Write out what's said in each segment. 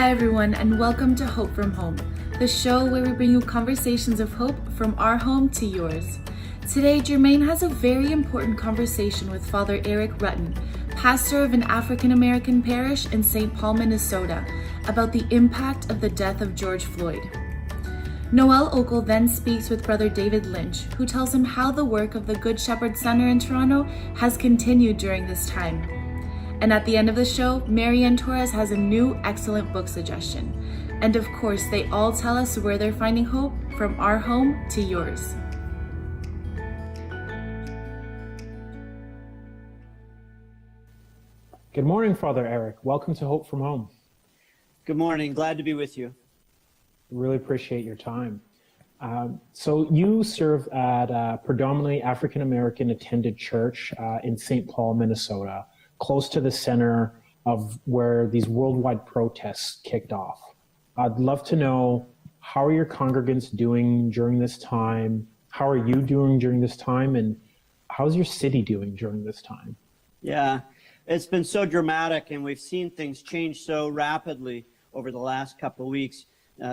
Hi everyone, and welcome to Hope from Home, the show where we bring you conversations of hope from our home to yours. Today, Jermaine has a very important conversation with Father Eric Rutten, pastor of an African-American parish in St. Paul, Minnesota, about the impact of the death of George Floyd. Noel Okel then speaks with Brother David Lynch, who tells him how the work of the Good Shepherd Center in Toronto has continued during this time. And at the end of the show, Marianne Torres has a new excellent book suggestion. And of course, they all tell us where they're finding hope from our home to yours. Good morning, Father Eric. Welcome to Hope from Home. Good morning. Glad to be with you. Really appreciate your time. So you serve at a predominantly African-American attended church in St. Paul, Minnesota, close to the center of where these worldwide protests kicked off. I'd love to know, how are your congregants doing during this time? How are you doing during this time? And how's your city doing during this time? Yeah, it's been so dramatic, and we've seen things change so rapidly over the last couple of weeks.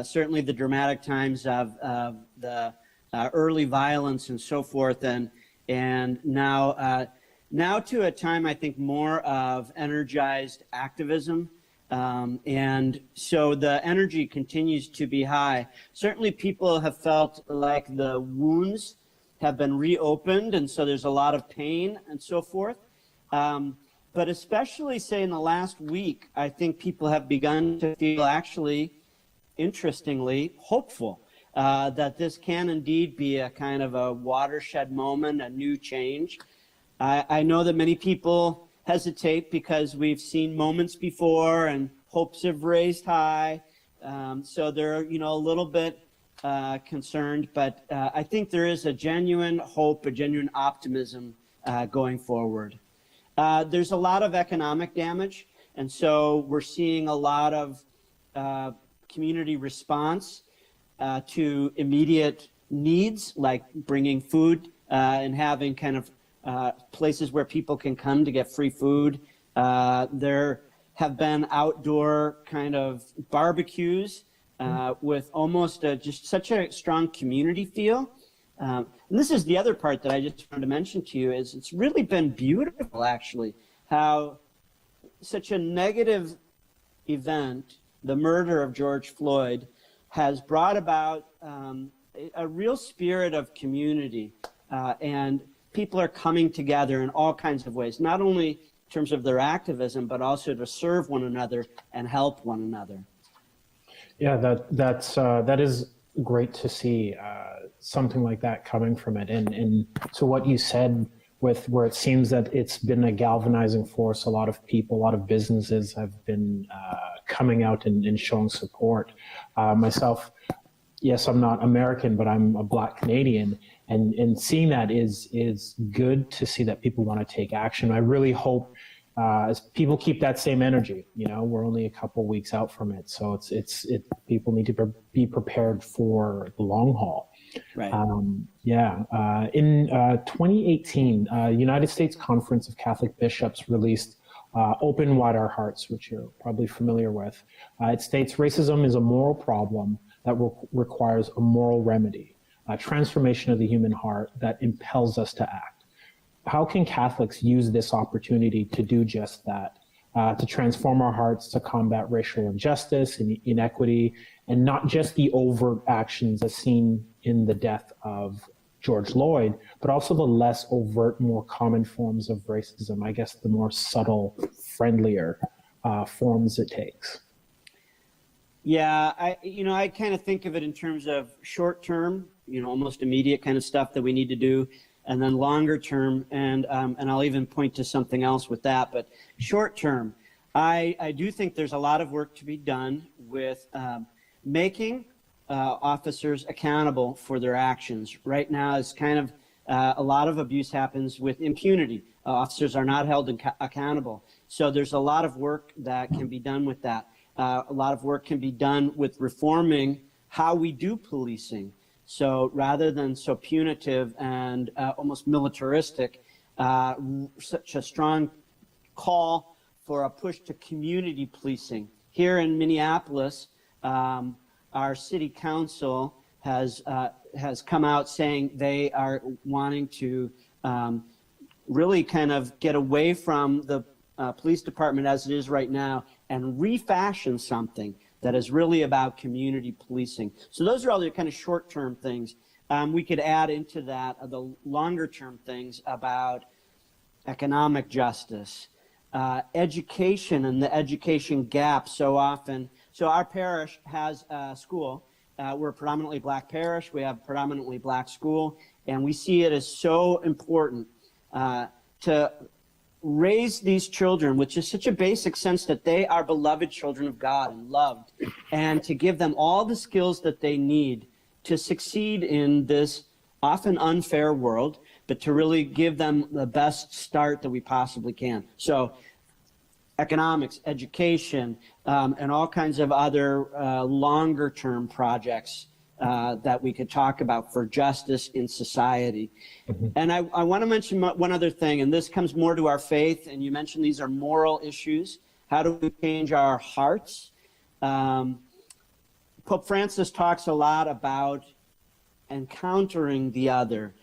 Certainly the dramatic times of the early violence and so forth, and now to a time, I think, more of energized activism. And so the energy continues to be high. Certainly people have felt like the wounds have been reopened, and so there's a lot of pain and so forth. But especially, say, in the last week, I think people have begun to feel actually, interestingly, hopeful that this can indeed be a kind of a watershed moment, a new change. I know that many people hesitate because we've seen moments before and hopes have raised high. So they're, a little bit concerned, but I think there is a genuine hope, a genuine optimism going forward. There's a lot of economic damage, and so we're seeing a lot of community response to immediate needs, like bringing food and having kind of places where people can come to get free food. There have been outdoor kind of barbecues with almost just such a strong community feel. And this is the other part that I just wanted to mention to you, is it's really been beautiful, actually, how such a negative event, the murder of George Floyd, has brought about a real spirit of community, and people are coming together in all kinds of ways, not only in terms of their activism, but also to serve one another and help one another. Yeah, that is great to see something like that coming from it. And so what you said, with where it seems that it's been a galvanizing force, a lot of people, a lot of businesses have been coming out and showing support. Myself, yes, I'm not American, but I'm a Black Canadian. And seeing that is good to see that people want to take action. I really hope as people keep that same energy. We're only a couple weeks out from it, so it's people need to be prepared for the long haul. Right. In 2018, United States Conference of Catholic Bishops released Open Wide Our Hearts, which you're probably familiar with. It states racism is a moral problem that requires a moral remedy, a transformation of the human heart that impels us to act. How can Catholics use this opportunity to do just that, to transform our hearts, to combat racial injustice and inequity, and not just the overt actions as seen in the death of George Floyd, but also the less overt, more common forms of racism, I guess the more subtle, friendlier forms it takes? Yeah, I kind of think of it in terms of short term, almost immediate kind of stuff that we need to do, and then longer term, and I'll even point to something else with that. But short term, I do think there's a lot of work to be done with making officers accountable for their actions. Right now, it's kind of a lot of abuse happens with impunity. Officers are not held accountable. So there's a lot of work that can be done with that. A lot of work can be done with reforming how we do policing. So rather than so punitive and almost militaristic, such a strong call for a push to community policing, here in Minneapolis, our city council has come out saying they are wanting to really kind of get away from the police department as it is right now and refashion something that is really about community policing. So those are all the kind of short-term things. We could add into that the longer-term things about economic justice, education and the education gap so often. So our parish has a school. We're a predominantly black parish. We have a predominantly black school, and we see it as so important to raise these children with just such a basic sense that they are beloved children of God and loved, and to give them all the skills that they need to succeed in this often unfair world, but to really give them the best start that we possibly can. So economics, education, and all kinds of other longer term projects that we could talk about for justice in society. Mm-hmm. And I want to mention one other thing, and this comes more to our faith, and you mentioned these are moral issues. How do we change our hearts? Pope Francis talks a lot about encountering the other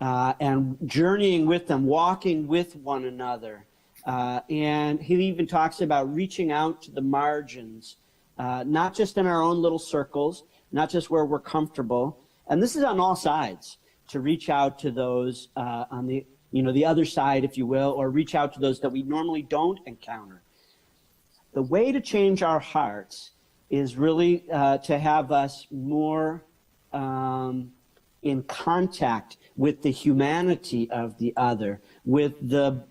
and journeying with them, walking with one another. And he even talks about reaching out to the margins, not just in our own little circles, not just where we're comfortable. And this is on all sides, to reach out to those on the other side, if you will, or reach out to those that we normally don't encounter. The way to change our hearts is really to have us more in contact with the humanity of the other, with the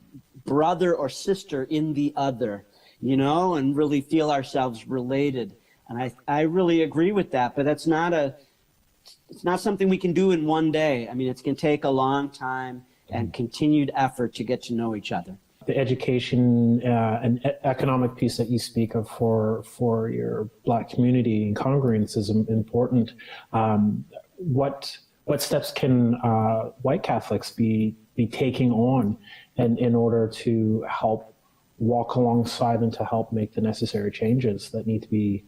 brother or sister in the other, and really feel ourselves related. And I really agree with that, but it's not something we can do in one day. I mean, it's going to take a long time and continued effort to get to know each other. The education and economic piece that you speak of for your Black community and congregants is important. What steps can white Catholics be taking on in order to help walk alongside and to help make the necessary changes that need to be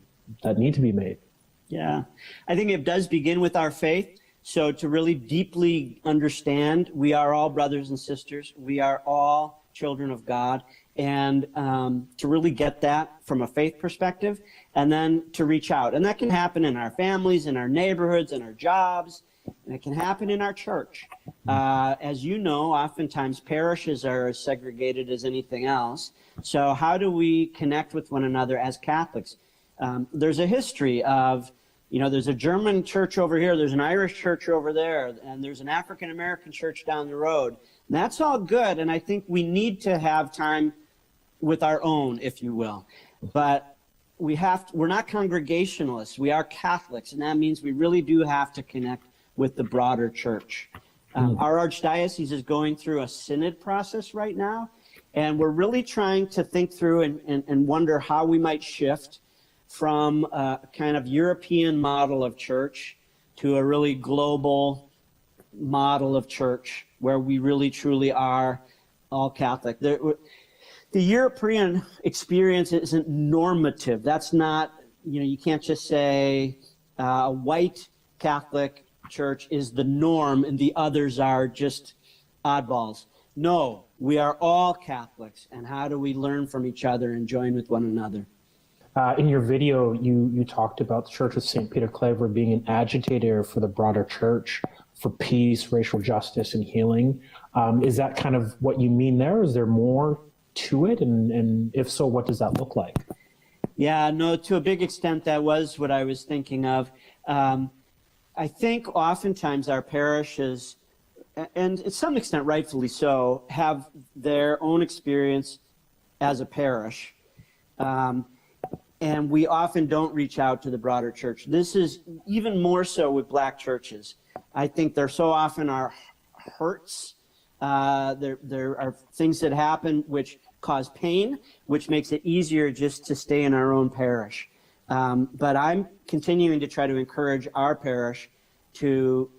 made? Yeah, I think it does begin with our faith. So to really deeply understand, we are all brothers and sisters. We are all children of God. And to really get that from a faith perspective, and then to reach out. And that can happen in our families, in our neighborhoods, in our jobs, and it can happen in our church. As you know, oftentimes parishes are as segregated as anything else. So how do we connect with one another as Catholics? There's a history of, there's a German church over here, there's an Irish church over there, and there's an African-American church down the road. And that's all good, and I think we need to have time with our own, if you will. But we're not Congregationalists, we are Catholics, and that means we really do have to connect with the broader church. Our archdiocese is going through a synod process right now, and we're really trying to think through and wonder how we might shift from a kind of European model of church to a really global model of church where we really truly are all Catholic. The European experience isn't normative. That's not, you can't just say a white Catholic church is the norm and the others are just oddballs. No, we are all Catholics, and how do we learn from each other and join with one another? In your video, you talked about the Church of St. Peter Claver being an agitator for the broader church, for peace, racial justice, and healing. Is that kind of what you mean there? Is there more to it? And if so, what does that look like? Yeah, no, to a big extent, that was what I was thinking of. I think oftentimes our parishes, and to some extent rightfully so, have their own experience as a parish. And we often don't reach out to the broader church. This is even more so with Black churches. I think there so often are hurts. There are things that happen which cause pain, which makes it easier just to stay in our own parish. But I'm continuing to try to encourage our parish to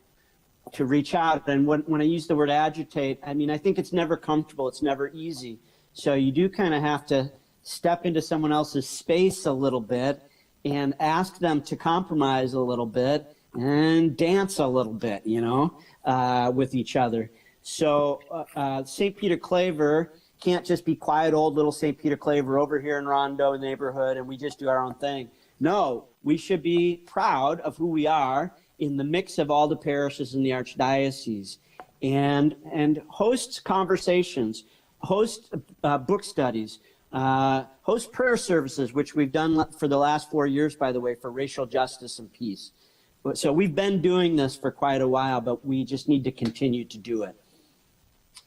reach out. And when I use the word agitate, I mean, I think it's never comfortable. It's never easy. So you do kind of have to step into someone else's space a little bit and ask them to compromise a little bit and dance a little bit, with each other. So St. Peter Claver can't just be quiet old little St. Peter Claver over here in Rondo neighborhood and we just do our own thing. No, we should be proud of who we are in the mix of all the parishes in the Archdiocese, and host conversations, host book studies, host prayer services, which we've done for the last 4 years, by the way, for racial justice and peace. So we've been doing this for quite a while, but we just need to continue to do it.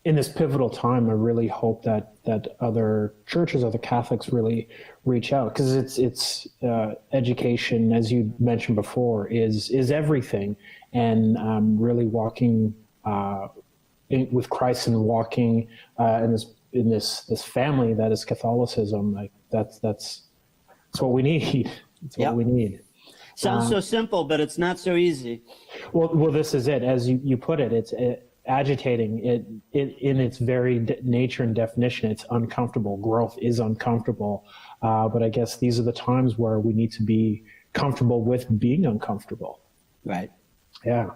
In this pivotal time, I really hope that other churches, other Catholics really reach out, because it's education, as you mentioned before, is everything, and really walking with Christ and walking in this family that is Catholicism. Like that's what we need. It's what we need. Sounds so simple, but it's not so easy. Well, this is it. As you put it, it's agitating. It in its very nature and definition, it's uncomfortable. Growth is uncomfortable. But I guess these are the times where we need to be comfortable with being uncomfortable. Right. Yeah.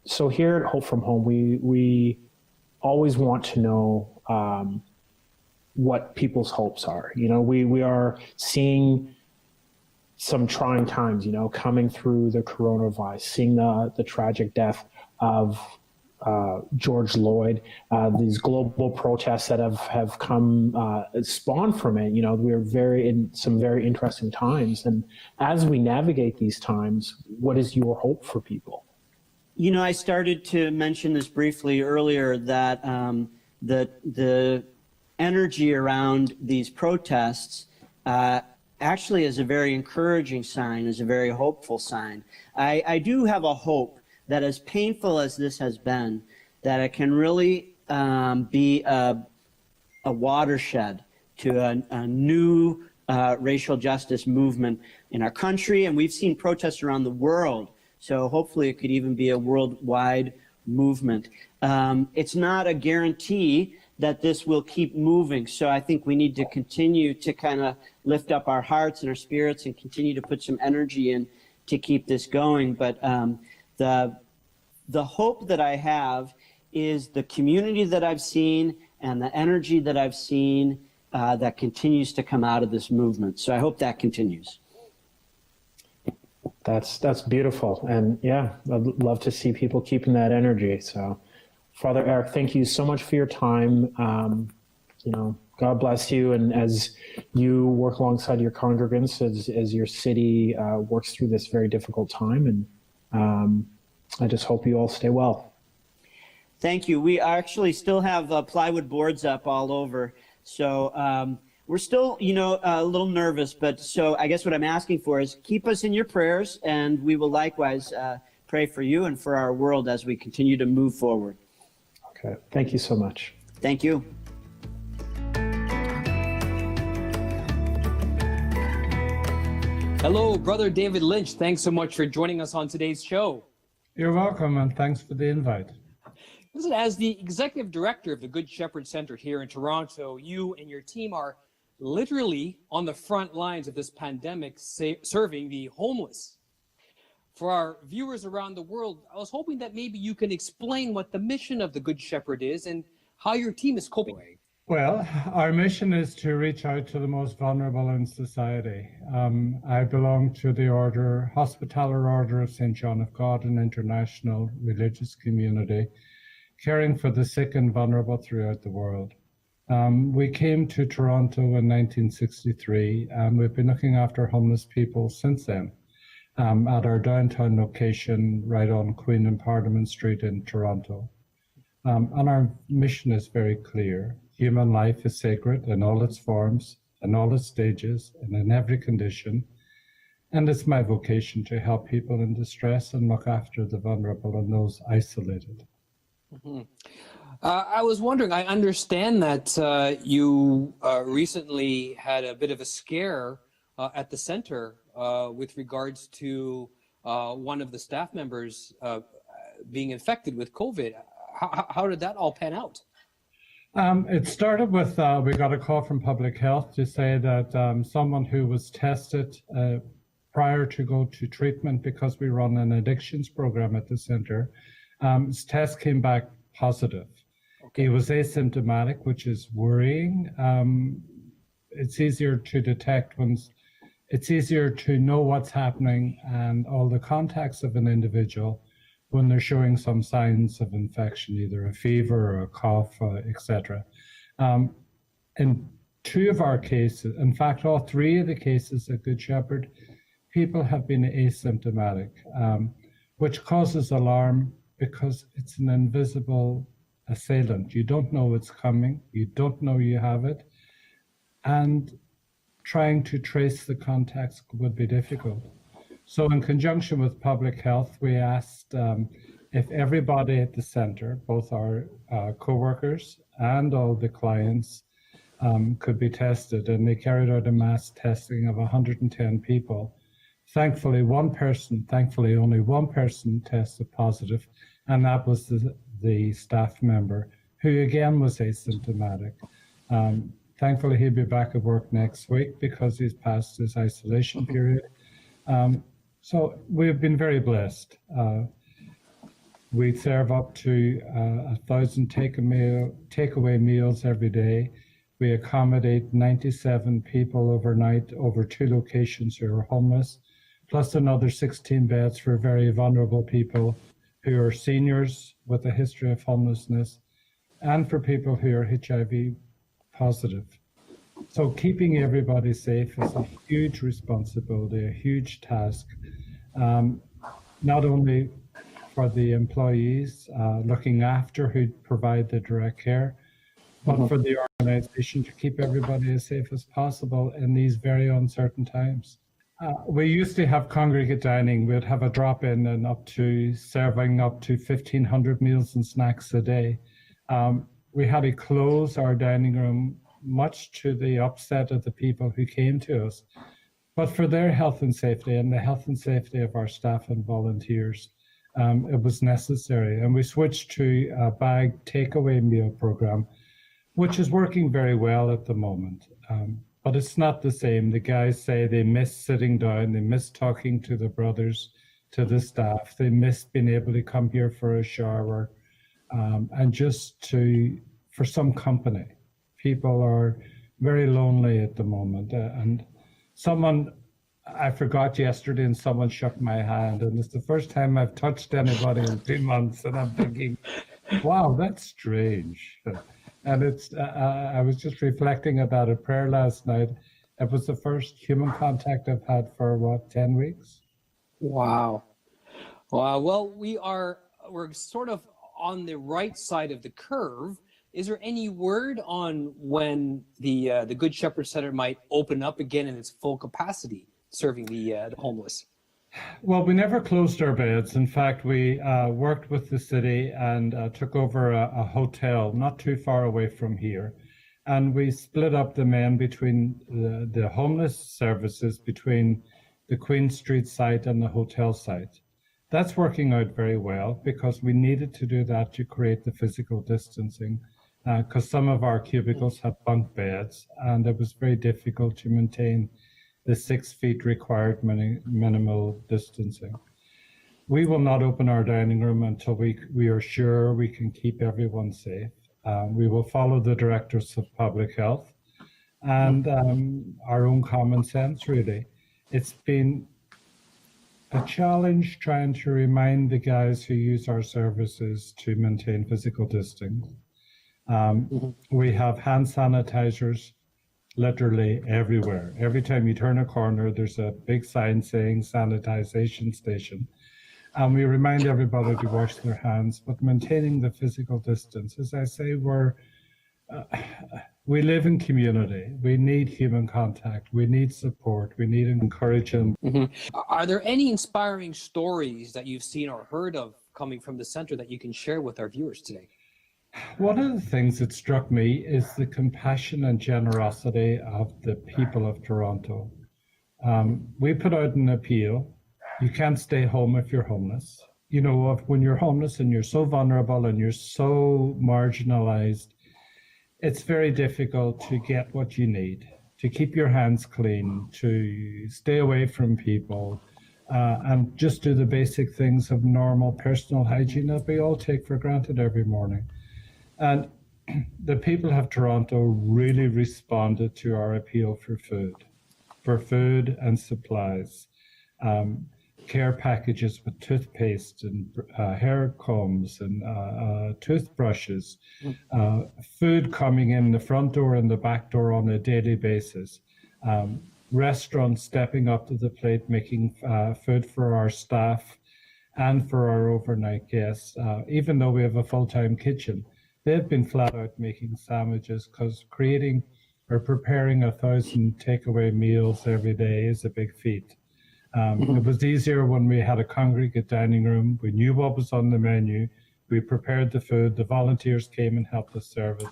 So here at Hope from Home, we always want to know what people's hopes are. We are seeing some trying times, coming through the coronavirus, seeing the tragic death of George Floyd, these global protests that have come spawned from it. We're in some very interesting times. And as we navigate these times, what is your hope for people? I started to mention this briefly earlier, that the energy around these protests actually is a very encouraging sign, is a very hopeful sign. I do have a hope that, as painful as this has been, that it can really be a watershed to a new racial justice movement in our country. And we've seen protests around the world. So hopefully it could even be a worldwide movement. It's not a guarantee that this will keep moving. So I think we need to continue to kind of lift up our hearts and our spirits and continue to put some energy in to keep this going. But the hope that I have is the community that I've seen and the energy that I've seen that continues to come out of this movement. So I hope that continues. That's beautiful. And yeah, I'd love to see people keeping that energy. So Father Eric, thank you so much for your time. God bless you. And as you work alongside your congregants, as your city works through this very difficult time, and I just hope you all stay well. Thank you. We actually still have plywood boards up all over. So we're still, a little nervous, but so I guess what I'm asking for is keep us in your prayers, and we will likewise pray for you and for our world as we continue to move forward. Okay. Thank you so much. Thank you. Hello, Brother David Lynch. Thanks so much for joining us on today's show. You're welcome, and thanks for the invite. Listen, as the executive director of the Good Shepherd Center here in Toronto, you and your team are literally on the front lines of this pandemic, serving the homeless. For our viewers around the world, I was hoping that maybe you can explain what the mission of the Good Shepherd is and how your team is coping. Well, our mission is to reach out to the most vulnerable in society. I belong to the Hospitaller Order of St. John of God, an international religious community, caring for the sick and vulnerable throughout the world. We came to Toronto in 1963, and we've been looking after homeless people since then at our downtown location right on Queen and Parliament Street in Toronto. And our mission is very clear. Human life is sacred in all its forms, in all its stages, and in every condition. And it's my vocation to help people in distress and look after the vulnerable and those isolated. Mm-hmm. I was wondering, I understand that you recently had a bit of a scare at the center with regards to one of the staff members being infected with COVID. How did that all pan out? It started with we got a call from public health to say that someone who was tested prior to go to treatment, because we run an addictions program at the center, his test came back positive. Okay. He was asymptomatic, which is worrying. It's easier to detect it's easier to know what's happening and all the contacts of an individual when they're showing some signs of infection, either a fever or a cough, etc. In two of our cases, in fact, all three of the cases at Good Shepherd, people have been asymptomatic, which causes alarm because it's an invisible assailant. You don't know it's coming, you don't know you have it, and trying to trace the contacts would be difficult. So in conjunction with public health, we asked if everybody at the center, both our co-workers and all the clients, could be tested, and they carried out a mass testing of 110 people. Thankfully, only one person tested positive, and that was the staff member, who again was asymptomatic. Thankfully, he'll be back at work next week because he's passed his isolation period. So we've been very blessed. We serve up to 1,000 takeaway meals every day. We accommodate 97 people overnight over 2 locations who are homeless, plus another 16 beds for very vulnerable people who are seniors with a history of homelessness, and for people who are HIV positive. So keeping everybody safe is a huge responsibility, a huge task, not only for the employees looking after who provide the direct care, but for the organization to keep everybody as safe as possible in these very uncertain times. We used to have congregate dining. We'd have a drop-in and serving up to 1,500 meals and snacks a day. We had to close our dining room, much to the upset of the people who came to us. But for their health and safety and the health and safety of our staff and volunteers, it was necessary. And we switched to a bag takeaway meal program, which is working very well at the moment. But it's not the same. The guys say they miss sitting down, they miss talking to the brothers, to the staff, they miss being able to come here for a shower, and just for some company. People are very lonely at the moment. And I forgot yesterday, and someone shook my hand, and it's the first time I've touched anybody in 2 months, and I'm thinking, wow, that's strange. And I was just reflecting about a prayer last night. It was the first human contact I've had for 10 weeks? Wow. Well, we're sort of on the right side of the curve. Is there any word on when the Good Shepherd Center might open up again in its full capacity, serving the homeless? Well, we never closed our beds. In fact, we worked with the city and took over a hotel not too far away from here. And we split up the men between the homeless services between the Queen Street site and the hotel site. That's working out very well because we needed to do that to create the physical distancing, because some of our cubicles had bunk beds and it was very difficult to maintain the 6 feet required minimal distancing. We will not open our dining room until we are sure we can keep everyone safe. We will follow the directives of public health and our own common sense, really. It's been a challenge trying to remind the guys who use our services to maintain physical distancing. We have hand sanitizers literally everywhere. Every time you turn a corner, there's a big sign saying sanitization station. And we remind everybody to wash their hands, but maintaining the physical distance. As I say, we live in community. We need human contact. We need support. We need encouragement. Are there any inspiring stories that you've seen or heard of coming from the center that you can share with our viewers today? One of the things that struck me is the compassion and generosity of the people of Toronto. We put out an appeal. You can't stay home if you're homeless. You know, when you're homeless and you're so vulnerable and you're so marginalized, it's very difficult to get what you need, to keep your hands clean, to stay away from people, and just do the basic things of normal personal hygiene that we all take for granted every morning. And the people of Toronto really responded to our appeal for food and supplies, care packages with toothpaste and hair combs and toothbrushes, food coming in the front door and the back door on a daily basis, restaurants stepping up to the plate, making food for our staff and for our overnight guests. Even though we have a full-time kitchen, they've been flat out making sandwiches, because creating or preparing 1,000 takeaway meals every day is a big feat. It was easier when we had a congregate dining room. We knew what was on the menu. We prepared the food. The volunteers came and helped us serve it.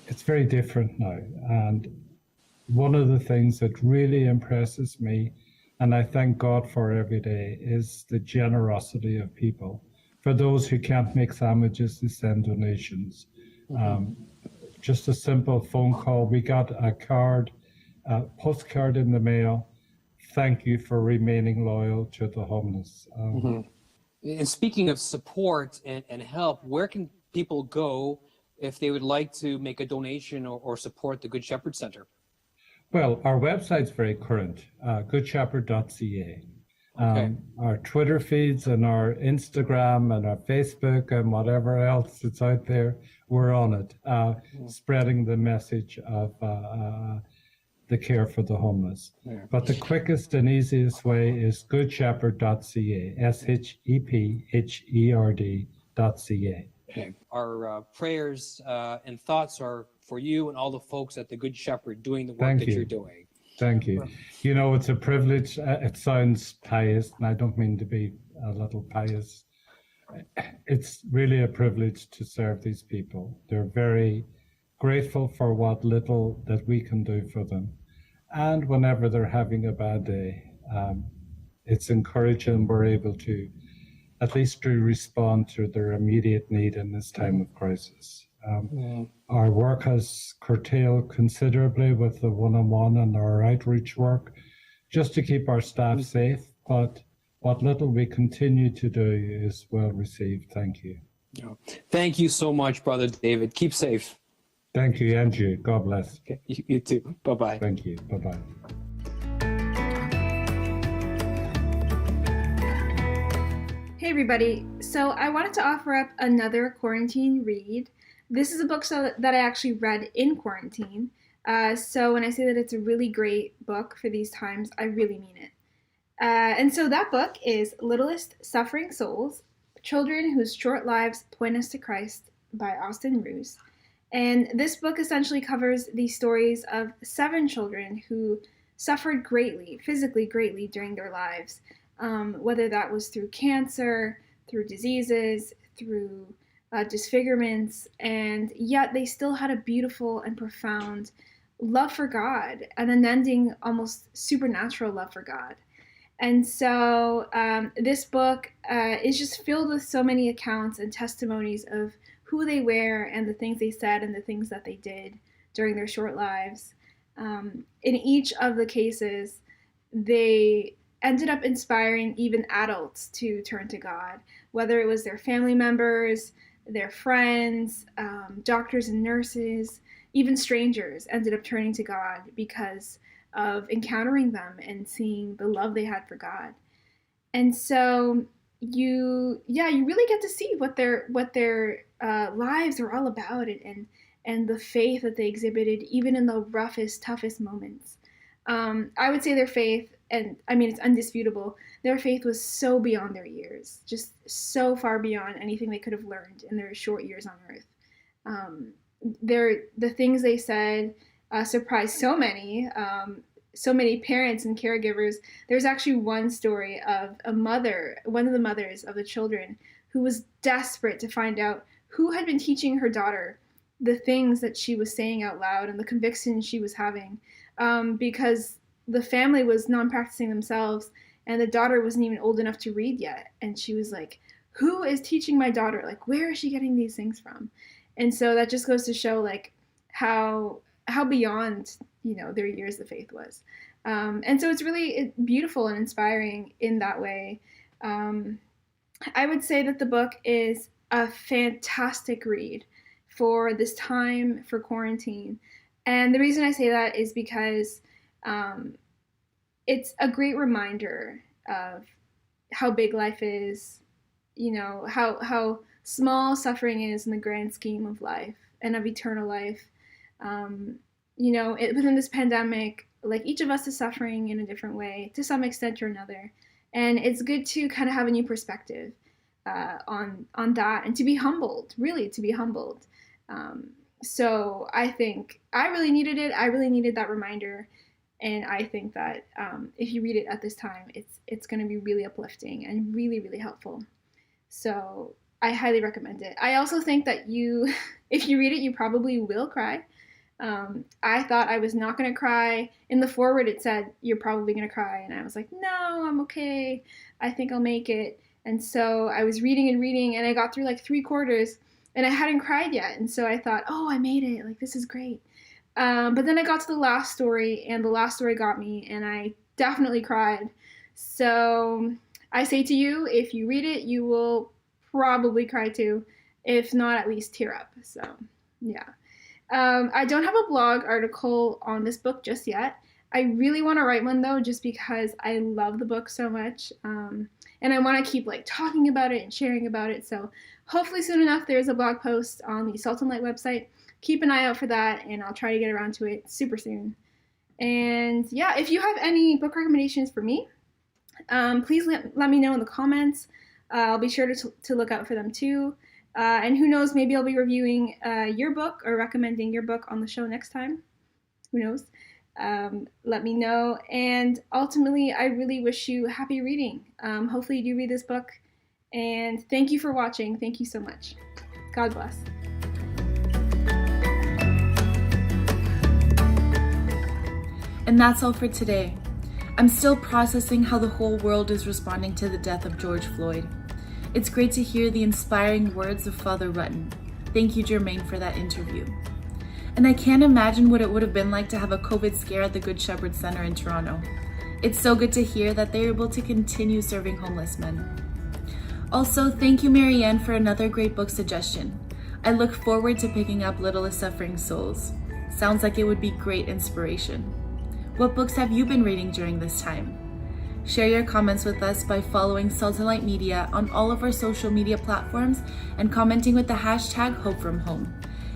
It's very different now. And one of the things that really impresses me, and I thank God for every day, is the generosity of people. For those who can't make sandwiches, they send donations. Just a simple phone call. We got a postcard in the mail. Thank you for remaining loyal to the homeless. And speaking of support and help, where can people go if they would like to make a donation or support the Good Shepherd Center? Well, our website's very current, goodshepherd.ca. Okay. Our Twitter feeds and our Instagram and our Facebook and whatever else that's out there, we're on it, spreading the message of the care for the homeless. Yeah. But the quickest and easiest way is goodshepherd.ca, SHEPHERD.ca. Okay. Our prayers and thoughts are for you and all the folks at the Good Shepherd doing the work that you're doing. Thank you. You know, it's a privilege. It sounds pious, and I don't mean to be a little pious. It's really a privilege to serve these people. They're very grateful for what little that we can do for them. And whenever they're having a bad day, it's encouraging we're able to at least to respond to their immediate need in this time of crisis. Our work has curtailed considerably with the one-on-one and our outreach work, just to keep our staff safe, but what little we continue to do is well received. Thank you. Thank you so much, Brother David. Keep safe. Thank you, Andrew. God bless. Okay. You too. Bye-bye. Thank you. Bye-bye. Hey everybody, so I wanted to offer up another quarantine read. This is a book that I actually read in quarantine. So when I say that it's a really great book for these times, I really mean it. And so that book is Littlest Suffering Souls, Children Whose Short Lives Point Us to Christ by Austin Roos. And this book essentially covers the stories of 7 children who suffered greatly, physically greatly during their lives, whether that was through cancer, through diseases, through disfigurements, and yet they still had a beautiful and profound love for God, an unending, almost supernatural love for God. And so this book is just filled with so many accounts and testimonies of who they were and the things they said and the things that they did during their short lives. In each of the cases, they ended up inspiring even adults to turn to God, whether it was their family members, their friends, doctors and nurses, even strangers ended up turning to God because of encountering them and seeing the love they had for God. And so you really get to see what their lives are all about, and the faith that they exhibited even in the roughest, toughest moments. I would say their faith, and I mean, it's undisputable, their faith was so beyond their years, just so far beyond anything they could have learned in their short years on earth. The things they said surprised so many parents and caregivers. There's actually one story of one of the mothers of the children, who was desperate to find out who had been teaching her daughter the things that she was saying out loud and the convictions she was having, because the family was non-practicing themselves and the daughter wasn't even old enough to read yet. And she was like, who is teaching my daughter? Like, where is she getting these things from? And so that just goes to show like how beyond, their years of faith was. And so it's really beautiful and inspiring in that way. I would say that the book is a fantastic read for this time, for quarantine. And the reason I say that is because it's a great reminder of how big life is, how small suffering is in the grand scheme of life and of eternal life. Within this pandemic, like each of us is suffering in a different way to some extent or another. And it's good to kind of have a new perspective on that, and to be humbled, really to be humbled. So I think I really needed it. I really needed that reminder. And I think that if you read it at this time, it's going to be really uplifting and really, really helpful. So I highly recommend it. I also think that if you read it, you probably will cry. I thought I was not going to cry. In the foreword, it said, "You're probably going to cry." And I was like, no, I'm okay. I think I'll make it. And so I was reading, and I got through like 3/4, and I hadn't cried yet. And so I thought, oh, I made it. Like, this is great. But then I got to the last story, and the last story got me, and I definitely cried. So I say to you, if you read it, you will probably cry too. If not, at least tear up. So, yeah. I don't have a blog article on this book just yet. I really want to write one though, just because I love the book so much. And I want to keep like talking about it and sharing about it. So hopefully soon enough, there's a blog post on the Salt and Light website. Keep an eye out for that, and I'll try to get around to it super soon. And yeah, if you have any book recommendations for me, please let me know in the comments. I'll be sure to look out for them too. And who knows, maybe I'll be reviewing your book or recommending your book on the show next time. Who knows? Let me know. And ultimately, I really wish you happy reading. Hopefully you do read this book. And thank you for watching. Thank you so much. God bless. And that's all for today. I'm still processing how the whole world is responding to the death of George Floyd. It's great to hear the inspiring words of Father Rutten. Thank you, Jermaine, for that interview. And I can't imagine what it would have been like to have a COVID scare at the Good Shepherd Center in Toronto. It's so good to hear that they're able to continue serving homeless men. Also, thank you, Marianne, for another great book suggestion. I look forward to picking up Littlest Suffering Souls. Sounds like it would be great inspiration. What books have you been reading during this time? Share your comments with us by following Salt and Light Media on all of our social media platforms and commenting with the hashtag #HopeFromHome.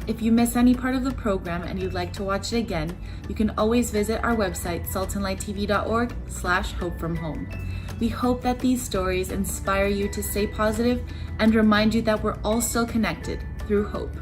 If you miss any part of the program and you'd like to watch it again, you can always visit our website, saltandlighttv.org/HopeFromHome. We hope that these stories inspire you to stay positive and remind you that we're all still connected through hope.